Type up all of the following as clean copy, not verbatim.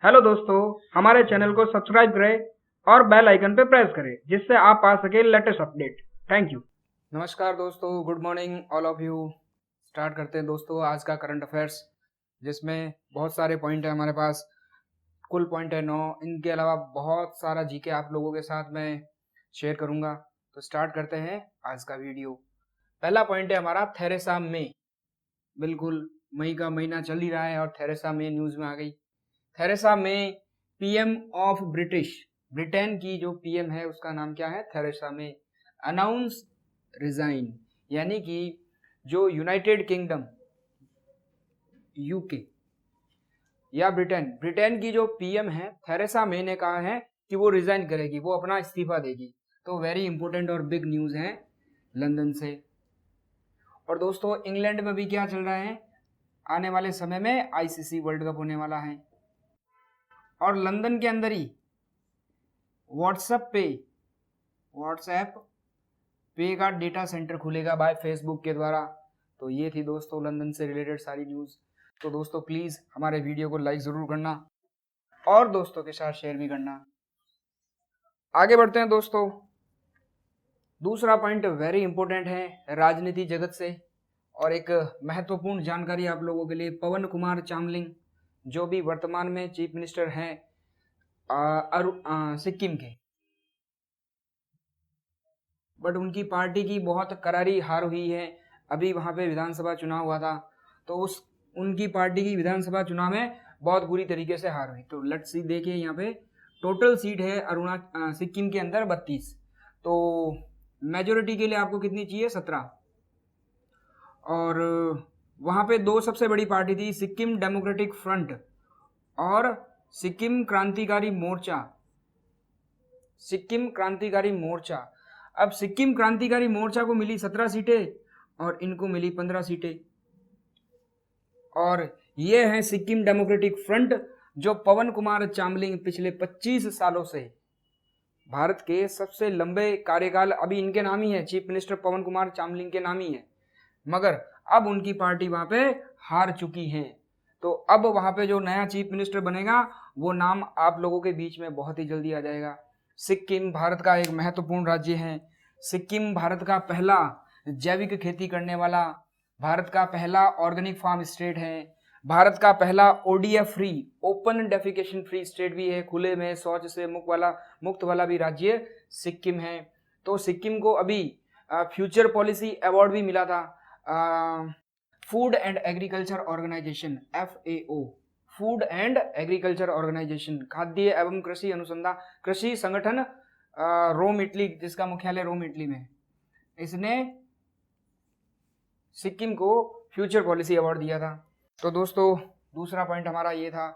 Hello दोस्तों, हमारे channel को सब्सक्राइब करें और बेल आइकन पे प्रेस करें जिससे आप पा सके लेटेस्ट अपडेट। Thank you. नमस्कार दोस्तों, good morning all of you. Start करते हैं दोस्तों आज का करंट अफेयर्स, जिसमें बहुत सारे पॉइंट है हमारे पास। कुल पॉइंट है 9। इनके अलावा बहुत सारा जीके आप लोगों के साथ मैं शेयर करूंगा। तो स्टार्ट करते हैं आज का वीडियो। पहला पॉइंट है हमारा थेरेसा मे। बिल्कुल मई का महीना चल ही रहा है और थेरेसा मे न्यूज में आ गई। Theresa May PM of Britain की जो पीएम है उसका नाम क्या है? Theresa May. अनाउंस रिजाइन, यानी कि जो यूनाइटेड किंगडम यूके या ब्रिटेन की जो पीएम है थेरेसा मे ने कहा है कि वो रिजाइन करेगी, वो अपना इस्तीफा देगी। तो वेरी इंपॉर्टेंट और बिग न्यूज है लंदन से। और दोस्तों इंग्लैंड में भी क्या चल रहा है? आने वाले समय में आईसीसी वर्ल्ड कप होने वाला है और लंदन के अंदर ही व्हाट्सएप पे का डेटा सेंटर खुलेगा बाय फेसबुक के द्वारा। तो ये थी दोस्तों लंदन से रिलेटेड सारी न्यूज़। तो दोस्तों प्लीज़ हमारे वीडियो को लाइक ज़रूर करना और दोस्तों के साथ शेयर भी करना। आगे बढ़ते हैं दोस्तों। दूसरा पॉइंट वेरी इंपॉर्टेंट है राजनीति जगत से और एक महत्वपूर्ण जानकारी आप लोगों के लिए। पवन कुमार चामलिंग, जो भी वर्तमान में चीफ मिनिस्टर हैं सिक्किम के, बट उनकी पार्टी की बहुत करारी हार हुई है। अभी वहां पे विधानसभा चुनाव हुआ था तो उनकी पार्टी की विधानसभा चुनाव में बहुत बुरी तरीके से हार हुई। तो लेट्स सी, देखिए यहाँ पे टोटल सीट है सिक्किम के अंदर 32। तो मेजोरिटी के लिए आपको कितनी चाहिए? 17। और वहां पे दो सबसे बड़ी पार्टी थी, सिक्किम डेमोक्रेटिक फ्रंट और सिक्किम क्रांतिकारी मोर्चा। अब सिक्किम क्रांतिकारी मोर्चा को मिली 17 सीटें और इनको मिली 15 सीटें। और ये है सिक्किम डेमोक्रेटिक फ्रंट, जो पवन कुमार चामलिंग पिछले 25 सालों से भारत के सबसे लंबे कार्यकाल अभी इनके नाम ही है, चीफ मिनिस्टर पवन कुमार चामलिंग के नाम ही है, मगर अब उनकी पार्टी वहां पे हार चुकी है। तो अब वहां पे जो नया चीफ मिनिस्टर बनेगा वो नाम आप लोगों के बीच में बहुत ही जल्दी आ जाएगा। सिक्किम भारत का एक महत्वपूर्ण राज्य है। सिक्किम भारत का पहला जैविक खेती करने वाला, भारत का पहला ऑर्गेनिक फार्म स्टेट है, भारत का पहला ODF free, open defecation free state भी है। खुले में शौच से मुक्त वाला भी राज्य सिक्किम है। तो सिक्किम को अभी फ्यूचर पॉलिसी अवार्ड भी मिला था food and agriculture organisation, FAO, food and agriculture organisation, खाद्य एवं कृषि संगठन रोम इटली, जिसका मुख्यालय रोम इटली में, इसने सिक्किम को फ्यूचर पॉलिसी अवार्ड दिया था। तो दोस्तों दूसरा पॉइंट हमारा ये था,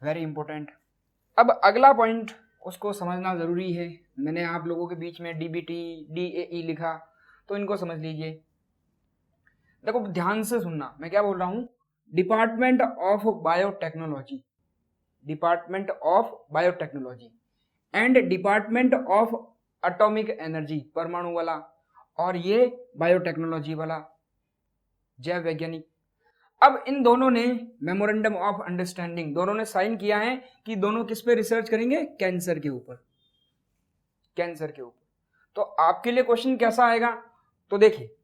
वेरी इंपॉर्टेंट। अब अगला पॉइंट उसको समझना जरूरी है। मैंने आप लोगों के बीच में DBT DAE लिखा, तो इनको समझ लीजिए। देखो ध्यान से सुनना, मैं क्या बोल रहा हूं। Department of biotechnology and department of atomic energy, परमाणु वाला, और ये बायोटेक्नोलॉजी वाला, जैव वैज्ञानिक। अब इन दोनों ने मेमोरेंडम ऑफ अंडरस्टैंडिंग, दोनों ने साइन किया है कि दोनों किस पे रिसर्च करेंगे? कैंसर के ऊपर। तो आपके लिए क्वेश्चन कैसा आएगा? तो देखिए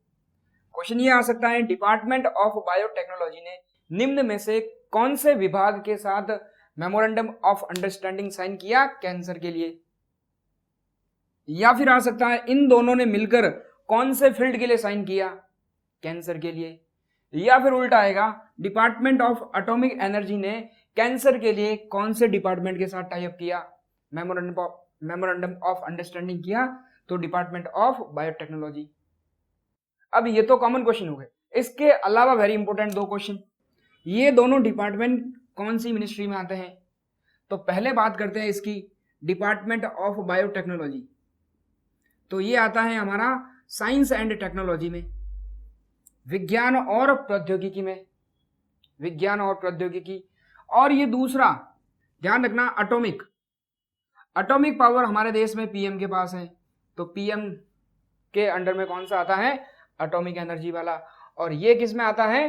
क्वेश्चन ये आ सकता है, डिपार्टमेंट ऑफ बायोटेक्नोलॉजी ने निम्न में से कौन से विभाग के साथ मेमोरेंडम ऑफ अंडरस्टैंडिंग साइन किया कैंसर के लिए? या फिर आ सकता है, इन दोनों ने मिलकर कौन से फील्ड के लिए साइन किया? कैंसर के लिए। या फिर उल्टा आएगा, डिपार्टमेंट ऑफ एटॉमिक एनर्जी ने कैंसर के लिए कौन से डिपार्टमेंट के साथ टाई अप किया, मेमोरेंडम ऑफ अंडरस्टैंडिंग किया? तो डिपार्टमेंट ऑफ बायोटेक्नोलॉजी। अब ये तो कॉमन क्वेश्चन हो गए। इसके अलावा वेरी इंपॉर्टेंट दो क्वेश्चन, ये दोनों डिपार्टमेंट कौन सी मिनिस्ट्री में आते हैं? तो पहले बात करते हैं इसकी, डिपार्टमेंट ऑफ बायोटेक्नोलॉजी। तो ये आता है हमारा साइंस एंड टेक्नोलॉजी में, विज्ञान और प्रौद्योगिकी में, और ये दूसरा ध्यान रखना, एटॉमिक पावर हमारे देश में पीएम के पास है। तो पीएम के अंडर में कौन सा आता है? एटॉमिक एनर्जी वाला। और ये किस में आता है?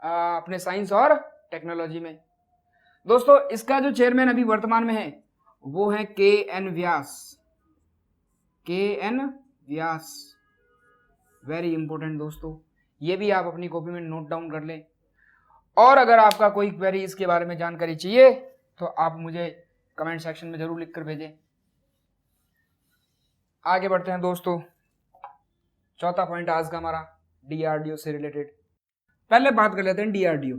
अपने साइंस और टेक्नोलॉजी में। दोस्तों इसका जो चेयरमैन अभी वर्तमान में है वो है के एन व्यास। के एन व्यास, वेरी इंपॉर्टेंट दोस्तों, ये भी आप अपनी कॉपी में नोट डाउन कर लें। और अगर आपका कोई क्वेरी इसके बारे में जानकारी चाहिए तो आप मुझे कमेंट सेक्शन में जरूर लिखकर भेजें। आगे बढ़ते हैं दोस्तों, चौथा पॉइंट आज का हमारा डीआरडीओ से रिलेटेड। पहले बात कर लेते हैं डीआरडीओ।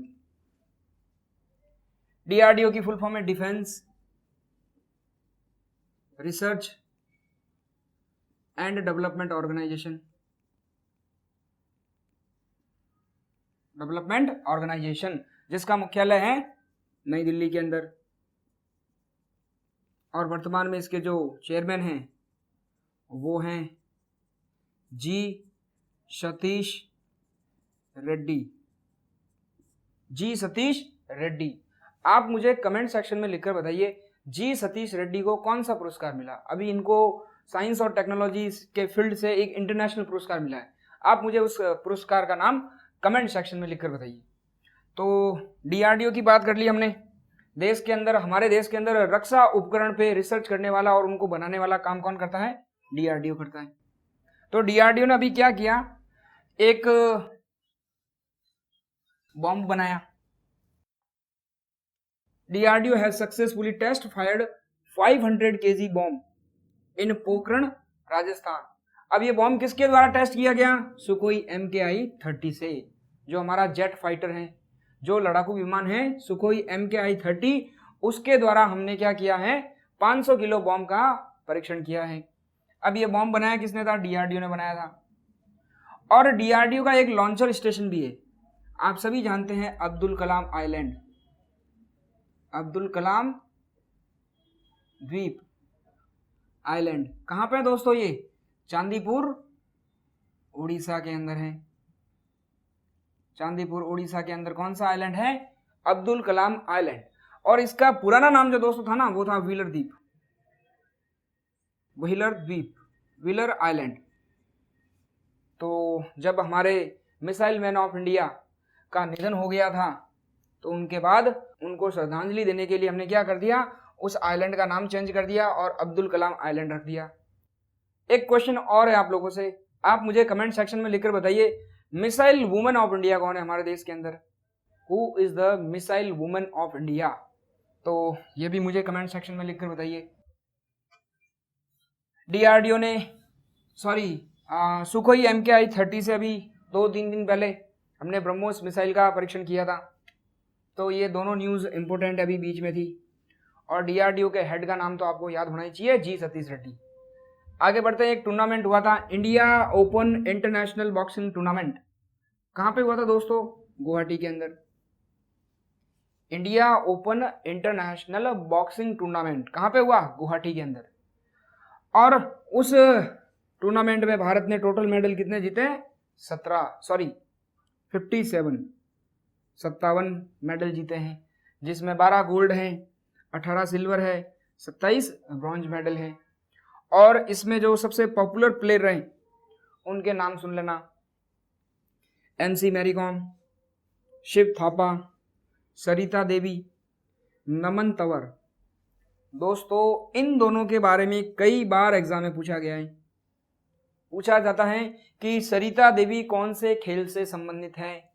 डीआरडीओ की फुल फॉर्म है defence research and development organisation. Development organisation जिसका मुख्यालय है नई दिल्ली के अंदर, और वर्तमान में इसके जो चेयरमैन हैं वो हैं जी सतीश रेड्डी। जी सतीश रेड्डी, आप मुझे कमेंट सेक्शन में लिखकर बताइए जी सतीश रेड्डी को कौन सा पुरस्कार मिला। अभी इनको साइंस और टेक्नोलॉजी के फील्ड से एक इंटरनेशनल पुरस्कार मिला है, आप मुझे उस पुरस्कार का नाम कमेंट सेक्शन में लिखकर बताइए। तो डीआरडीओ की बात कर ली हमने। देश के अंदर, हमारे देश के अंदर रक्षा उपकरण पे रिसर्च करने वाला और उनको बनाने वाला काम कौन करता है? डीआरडीओ करता है। तो डीआरडीओ ने अभी क्या किया, एक बॉम्ब बनाया। DRDO has successfully test fired 500 kg bomb in Pokhran Rajasthan. अब ये बॉम्ब किसके द्वारा टेस्ट किया गया? सुखोई MKI-30 से, जो हमारा जेट फाइटर है, जो लड़ाकू विमान है सुखोई MKI-30, उसके द्वारा हमने क्या किया है, 500 किलो बॉम्ब का परीक्षण किया है। अब ये बॉम्ब बनाया किसने था? डीआरडीओ ने बनाया था। और डीआरडीओ का एक लॉन्चर स्टेशन भी है, आप सभी जानते हैं, अब्दुल कलाम आइलैंड, अब्दुल कलाम द्वीप आइलैंड। कहां पे है दोस्तों? ये चांदीपुर उड़ीसा के अंदर है। चांदीपुर उड़ीसा के अंदर कौन सा आइलैंड है? अब्दुल कलाम आइलैंड। और इसका पुराना नाम जो दोस्तों था ना, वो था व्हीलर द्वीप, व्हीलर द्वीप, व्हीलर आइलैंड। तो जब हमारे मिसाइल मैन ऑफ इंडिया का निधन हो गया था तो उनके बाद उनको श्रद्धांजलि देने के लिए हमने क्या कर दिया, उस आइलैंड का नाम चेंज कर दिया और अब्दुल कलाम आइलैंड रख दिया। एक क्वेश्चन और है आप लोगों से, आप मुझे कमेंट सेक्शन में लिखकर बताइए, मिसाइल वुमेन ऑफ इंडिया कौन है हमारे देश के अंदर? Who is the missile women of India? तो ये भी मुझे कमेंट सेक्शन में लिखकर बताइए। डीआरडीओ ने सुखोई MKI-30 से अभी 2-3 दिन पहले हमने ब्रह्मोस मिसाइल का परीक्षण किया था। तो ये दोनों न्यूज़ इंपॉर्टेंट अभी बीच में थी। और डीआरडीओ के हेड का नाम तो आपको याद होना ही चाहिए, जी सतीश रेड्डी। आगे बढ़ते हैं, एक टूर्नामेंट हुआ था, India open international boxing tournament. कहाँ पे हुआ था दोस्तों? गुवाहाटी के अंदर। India open international boxing tournament कहाँ पे हुआ? गुवाहाटी के अंदर। और उस टूर्नामेंट में भारत ने टोटल मेडल कितने जीते? 57 मेडल जीते हैं, जिसमें 12 गोल्ड हैं, 18 सिल्वर है, 27 ब्रॉन्ज मेडल है। और इसमें जो सबसे पॉपुलर प्लेयर रहे उनके नाम सुन लेना, MC मैरी कॉम, शिव थापा, सरिता देवी, नमन तंवर। दोस्तों इन दोनों के बारे में कई बार एग्जाम में पूछा गया है, पूछा जाता है कि सरिता देवी कौन से खेल से संबंधित है,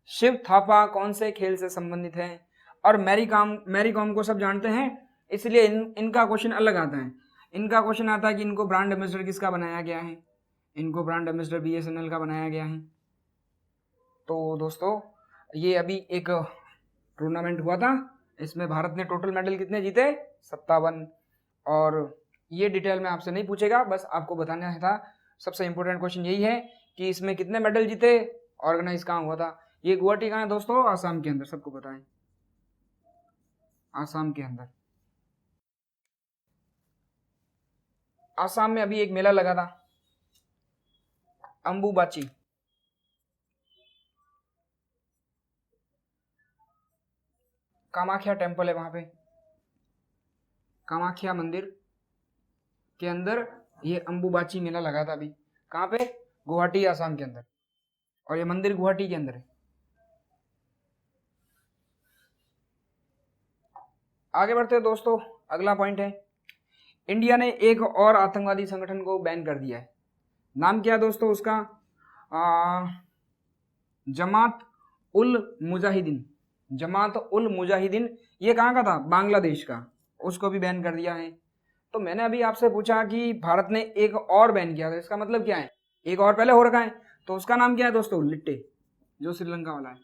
शिव थापा कौन से खेल से संबंधित है, और मैरी कॉम को सब जानते हैं, इसलिए इनका क्वेश्चन अलग आता है। इनका क्वेश्चन आता है कि इनको ब्रांड एम्बेसडर किसका बनाया गया है? इनको ब्रांड एम्बेसडर BSNL का बनाया गया है। तो दोस्तों ये अभी एक टूर्नामेंट हुआ था, इसमें भारत ने टोटल मेडल कितने जीते? 57। और ये डिटेल में आपसे नहीं पूछेगा, बस आपको बताना था। सबसे इंपॉर्टेंट क्वेश्चन यही है कि इसमें कितने मेडल जीते, ऑर्गेनाइज कहाँ हुआ था। ये गुवाहाटी कहाँ है दोस्तों? आसाम के अंदर, सबको पता है, आसाम के अंदर। आसाम में अभी एक मेला लगा था, अंबुबाची। कामाख्या टेम्पल है वहां पे, कामाख्या मंदिर के अंदर ये अंबुबाची मेला लगा था अभी। कहाँ पे? गुवाहाटी, आसाम के अंदर। और ये मंदिर गुवाहाटी के अंदर है। आगे बढ़ते हैं दोस्तों, अगला पॉइंट है, इंडिया ने एक और आतंकवादी संगठन को बैन कर दिया है। नाम क्या है दोस्तों उसका? जमात उल मुजाहिदीन। जमात उल मुजाहिदीन, ये कहाँ का था? बांग्लादेश का। उसको भी बैन कर दिया है। तो मैंने अभी आपसे पूछा कि भारत ने एक और बैन किया था, इसका मतलब क्या है? एक और पहले हो रखा है, तो उसका नाम क्या है दोस्तों? लिट्टे, जो श्रीलंका वाला है।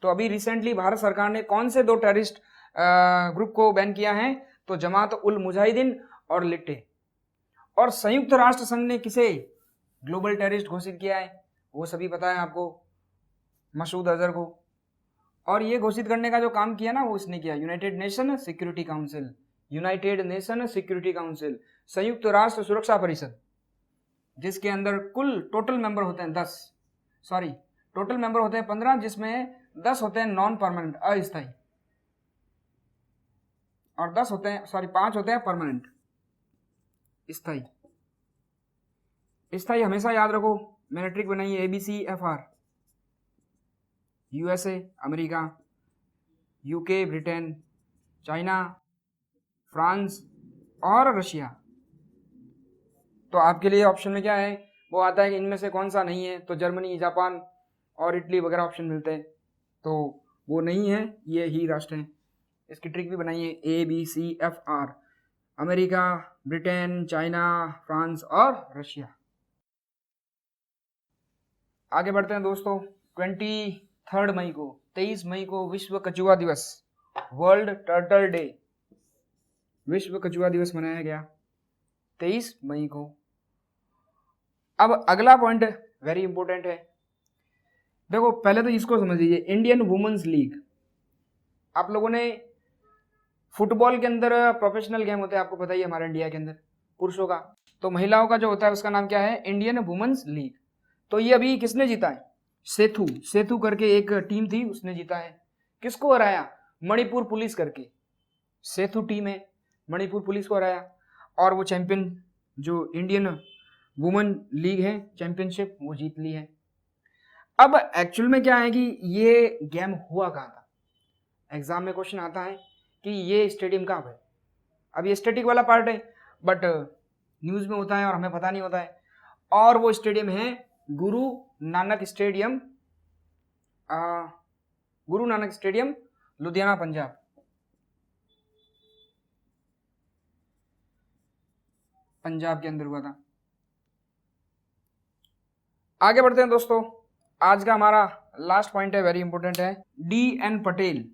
तो अभी रिसेंटली भारत सरकार ने कौन से 2 टेररिस्ट ग्रुप को बैन किया है? तो जमात उल मुजाहिदीन और लिट्टे। और संयुक्त राष्ट्र संघ ने किसे ग्लोबल टेररिस्ट घोषित किया है? वो सभी पता है आपको, मसूद अजहर को। और ये घोषित करने का जो काम किया ना, वो इसने किया, United nation security council. United nation security council, संयुक्त राष्ट्र सुरक्षा परिषद, जिसके अंदर कुल टोटल मेंबर होते हैं 10, सॉरी टोटल मेंबर होते हैं 15, जिसमें 10 होते हैं नॉन परमानेंट, अस्थायी, और 10 होते हैं, सॉरी 5 होते हैं परमानेंट, स्थायी। स्थायी हमेशा याद रखो, मैंने ट्रिक बनाई है, ABCFR। USA America, UK Britain, China, France और रशिया। तो आपके लिए ऑप्शन में क्या है? वो आता है कि इनमें से कौन सा नहीं है, तो जर्मनी, जापान और इटली वगैरह ऑप्शन मिलते हैं, तो वो नहीं है, ये ही राष्ट्र हैं। इसकी ट्रिक भी बनाई है, ABCFR, America, Britain, China, France और रशिया। आगे बढ़ते हैं दोस्तों, 23 मई को, 23 मई को विश्व कछुआ दिवस, वर्ल्ड टर्टल डे, विश्व कछुआ दिवस मनाया गया 23 मई को। अब अगला पॉइंट वेरी इंपॉर्टेंट है, देखो पहले तो इसको समझ लीजिए, इंडियन वुमेन्स लीग। आप लोगों ने फुटबॉल के अंदर प्रोफेशनल गेम होते हैं, आपको पता ही है हमारे इंडिया के अंदर पुरुषों का, तो महिलाओं का जो होता है उसका नाम क्या है? Indian women's league. तो ये अभी किसने जीता है? सेथु करके एक टीम थी, उसने जीता है। किसको हराया? मणिपुर पुलिस करके सेथु टीम है, मणिपुर पुलिस को हराया, और वो चैंपियन जो इंडियन वुमेन लीग है चैंपियनशिप, वो जीत ली है। अब एक्चुअल में क्या है कि ये गेम हुआ कहाँ था? एग्जाम में क्वेश्चन आता है कि ये स्टेडियम कहाँ है। अब ये स्टैटिक वाला पार्ट है, बट न्यूज में होता है और हमें पता नहीं होता है। और वो स्टेडियम है गुरु नानक स्टेडियम, गुरु नानक स्टेडियम, लुधियाना, पंजाब। पंजाब के अंदर हुआ था। आगे बढ़ते हैं दोस्तों, आज का हमारा लास्ट पॉइंट है, वेरी इंपॉर्टेंट है, DN Patel,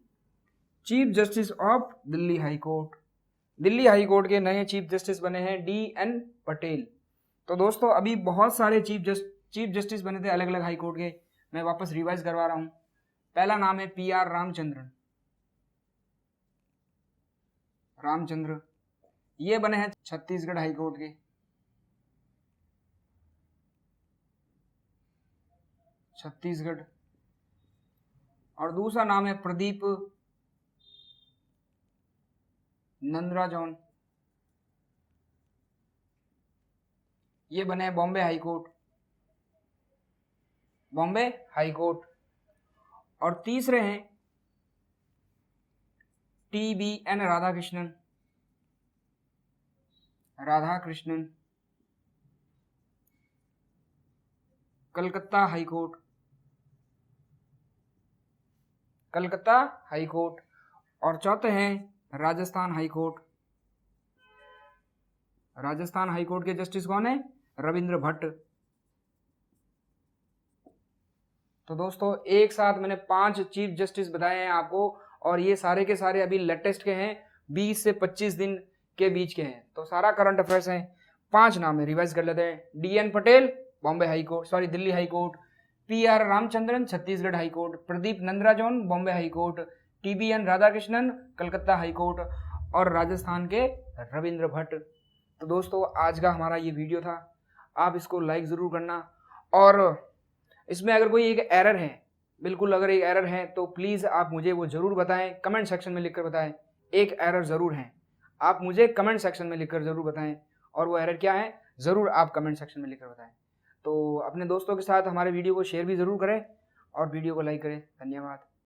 chief justice of Delhi high court. Delhi high court के नए चीफ जस्टिस बने हैं DN पटेल। तो दोस्तों अभी बहुत सारे चीफ जस्टिस बने थे अलग अलग हाई कोर्ट के, मैं वापस रिवाइज करवा रहा हूं। पहला नाम है PR रामचंद्र, ये बने हैं छत्तीसगढ़ हाई कोर्ट के। छत्तीसगढ़। और दूसरा नाम है प्रदीप नंदराजोन, ये बने हैं Bombay high court, Bombay high court. और तीसरे हैं TBN Radhakrishnan, Calcutta high court, Calcutta high court. और चौथे हैं Rajasthan high court. Rajasthan high court के जस्टिस कौन है? रविंद्र भट्ट। तो दोस्तों एक साथ मैंने 5 चीफ जस्टिस बताए हैं आपको, और ये सारे के सारे अभी लेटेस्ट के हैं, 20 से 25 दिन के बीच के हैं। तो सारा करंट अफेयर्स हैं। 5 नाम है, रिवाइज कर लेते हैं। DN Patel Bombay high court, sorry Delhi high court, PR Ramachandran Chhattisgarh high court, Pradeep Nandrajog Bombay high court, TBN Radhakrishnan Calcutta high court, और राजस्थान के रविंद्र भट्ट। तो दोस्तों आज का हमारा ये वीडियो था, आप इसको लाइक ज़रूर करना, और इसमें अगर कोई एक एरर है, बिल्कुल अगर एक एरर है तो प्लीज़ आप मुझे वो ज़रूर बताएं, कमेंट सेक्शन में लिखकर बताएं। एक एरर ज़रूर है, आप मुझे कमेंट सेक्शन में लिखकर ज़रूर बताएं, और वो एरर क्या है ज़रूर आप कमेंट सेक्शन में लिखकर बताएं। तो अपने दोस्तों के साथ हमारे वीडियो को शेयर भी ज़रूर करें और वीडियो को लाइक करें। धन्यवाद।